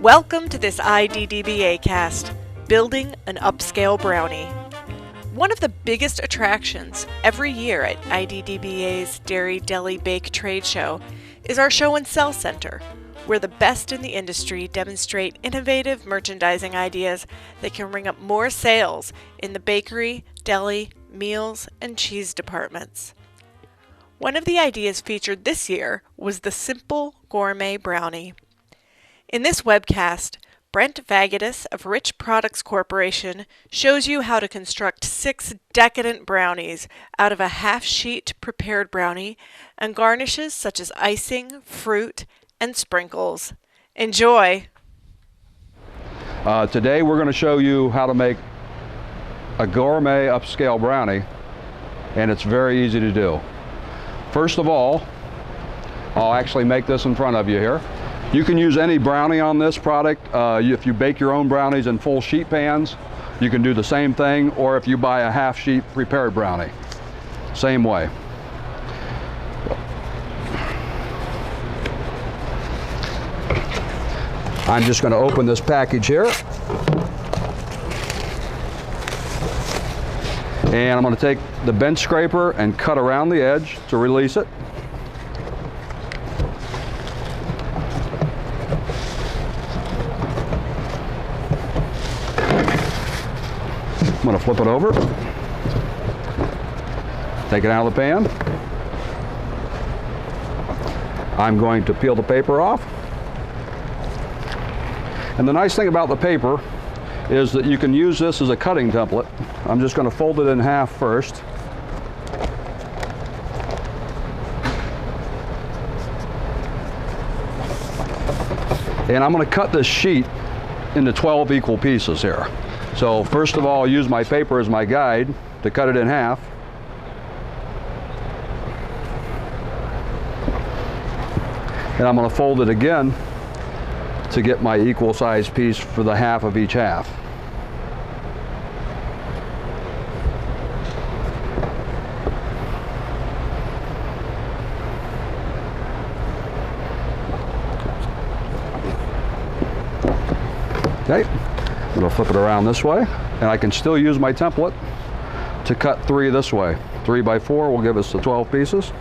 Welcome to this IDDBA cast, Building an Upscale Brownie. One of the biggest attractions every year at IDDBA's Dairy Deli Bake Trade Show is our Show and Sell Center, where the best in the industry demonstrate innovative merchandising ideas that can ring up more sales in the bakery, deli, meals, and cheese departments. One of the ideas featured this year was the simple gourmet brownie. In this webcast, Brent Vagedes of Rich Products Corporation shows you how to construct 6 decadent brownies out of a half-sheet prepared brownie and garnishes such as icing, fruit, and sprinkles. Enjoy! Today we're going to show you how to make a gourmet upscale brownie, and it's very easy to do. First of all, I'll actually make this in front of you here. You can use any brownie on this product. If you bake your own brownies in full sheet pans, you can do the same thing, or if you buy a half sheet prepared brownie, same way. I'm just going to open this package here. And I'm going to take the bench scraper and cut around the edge to release it. I'm going to flip it over, take it out of the pan. I'm going to peel the paper off. And the nice thing about the paper is that you can use this as a cutting template. I'm just going to fold it in half first. And I'm going to cut this sheet into 12 equal pieces here. So first of all, I'll use my paper as my guide to cut it in half. And I'm going to fold it again to get my equal size piece for the half of each half. Okay. I'm going to flip it around this way, and I can still use my template to cut 3 this way. 3 by 4 will give us the 12 pieces.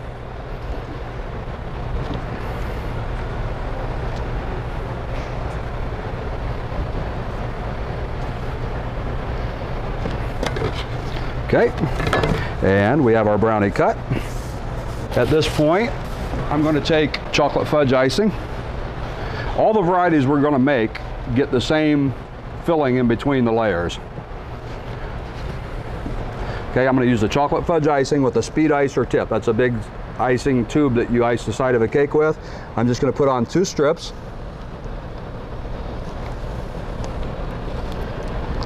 Okay, and we have our brownie cut. At this point, I'm going to take chocolate fudge icing. All the varieties we're going to make get the same filling in between the layers. Okay, I'm going to use the chocolate fudge icing with a speed icer tip. That's a big icing tube that you ice the side of a cake with. I'm just going to put on 2 strips.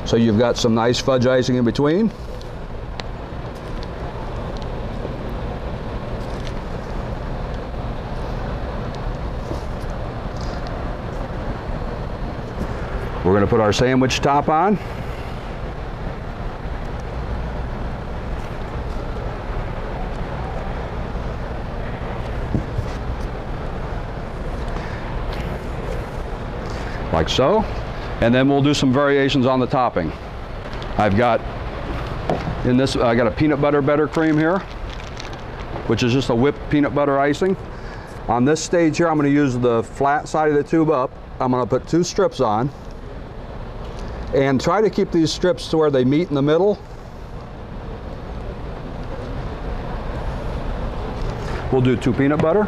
So you've got some nice fudge icing in between. We're going to put our sandwich top on. Like so. And then we'll do some variations on the topping. I've got in this, I got a peanut butter buttercream here, which is just a whipped peanut butter icing. On this stage here, I'm going to use the flat side of the tube up. I'm going to put 2 strips on. And try to keep these strips to where they meet in the middle. We'll do 2 peanut butter.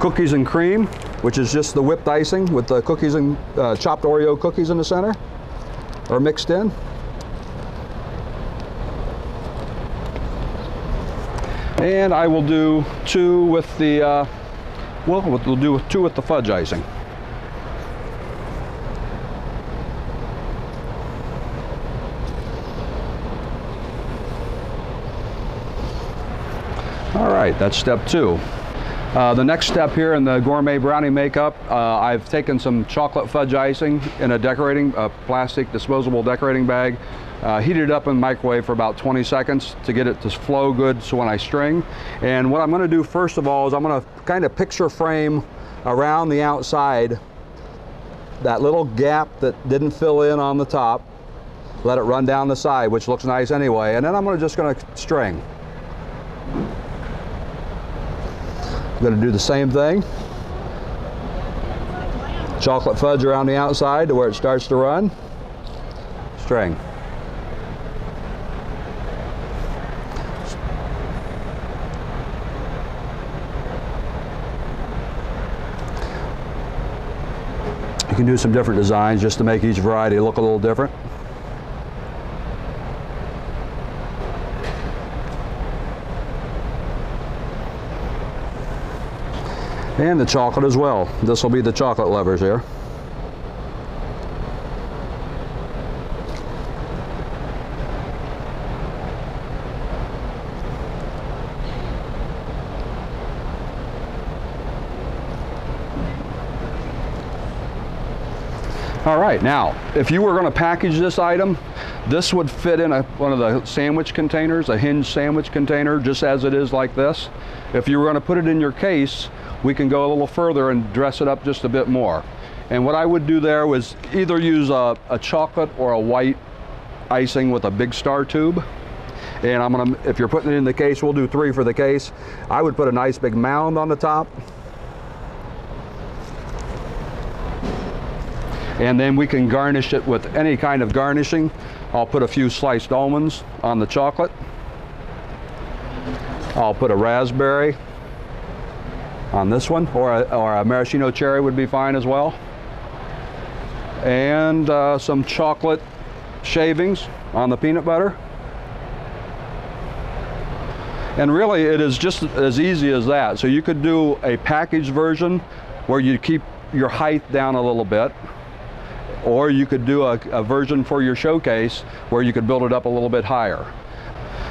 Cookies and cream, which is just the whipped icing with the cookies and chopped Oreo cookies in the center, or mixed in. And I will do 2 with the, we'll do 2 with the fudge icing. All right, that's step 2. The next step here in the gourmet brownie makeup, I've taken some chocolate fudge icing in a plastic disposable decorating bag, heated it up in the microwave for about 20 seconds to get it to flow good so when I string. And what I'm going to do first of all is I'm going to kind of picture frame around the outside that little gap that didn't fill in on the top, let it run down the side, which looks nice anyway, and then I'm just going to string. I'm going to do the same thing. Chocolate fudge around the outside to where it starts to run. String. You can do some different designs just to make each variety look a little different. And the chocolate as well. This will be the chocolate levers here. All right, now, if you were going to package this item, this would fit in one of the sandwich containers, a hinged sandwich container, just as it is like this. If you were going to put it in your case, we can go a little further and dress it up just a bit more. And what I would do there was either use a chocolate or a white icing with a big star tube. And if you're putting it in the case, we'll do 3 for the case. I would put a nice big mound on the top. And then we can garnish it with any kind of garnishing. I'll put a few sliced almonds on the chocolate. I'll put a raspberry on this one, or a maraschino cherry would be fine as well. And some chocolate shavings on the peanut butter. And really it is just as easy as that. So you could do a packaged version where you keep your height down a little bit, or you could do a version for your showcase where you could build it up a little bit higher.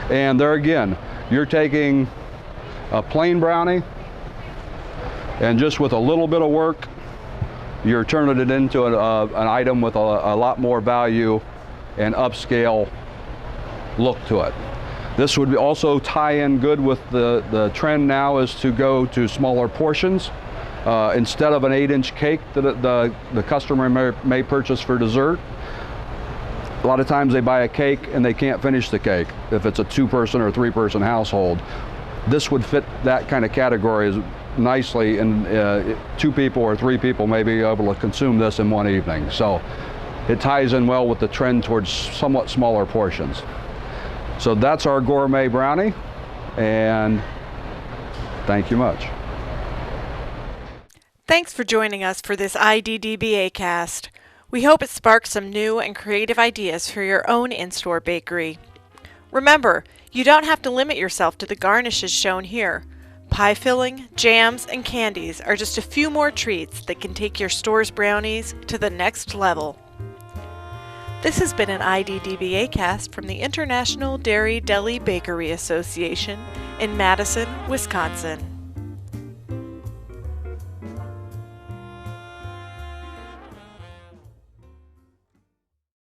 And there again, you're taking a plain brownie, and just with a little bit of work, you're turning it into an item with a lot more value and upscale look to it. This would also tie in good with the trend now is to go to smaller portions. Instead of an 8-inch cake that the customer may purchase for dessert, a lot of times they buy a cake and they can't finish the cake if it's a 2-person or 3-person household. This would fit that kind of category nicely, and 2 people or 3 people may be able to consume this in one evening. So it ties in well with the trend towards somewhat smaller portions. So that's our gourmet brownie, and thank you much. Thanks for joining us for this IDDBA cast. We hope it sparks some new and creative ideas for your own in-store bakery. Remember, you don't have to limit yourself to the garnishes shown here. Pie filling, jams, and candies are just a few more treats that can take your store's brownies to the next level. This has been an IDDBA cast from the International Dairy Deli Bakery Association in Madison, Wisconsin.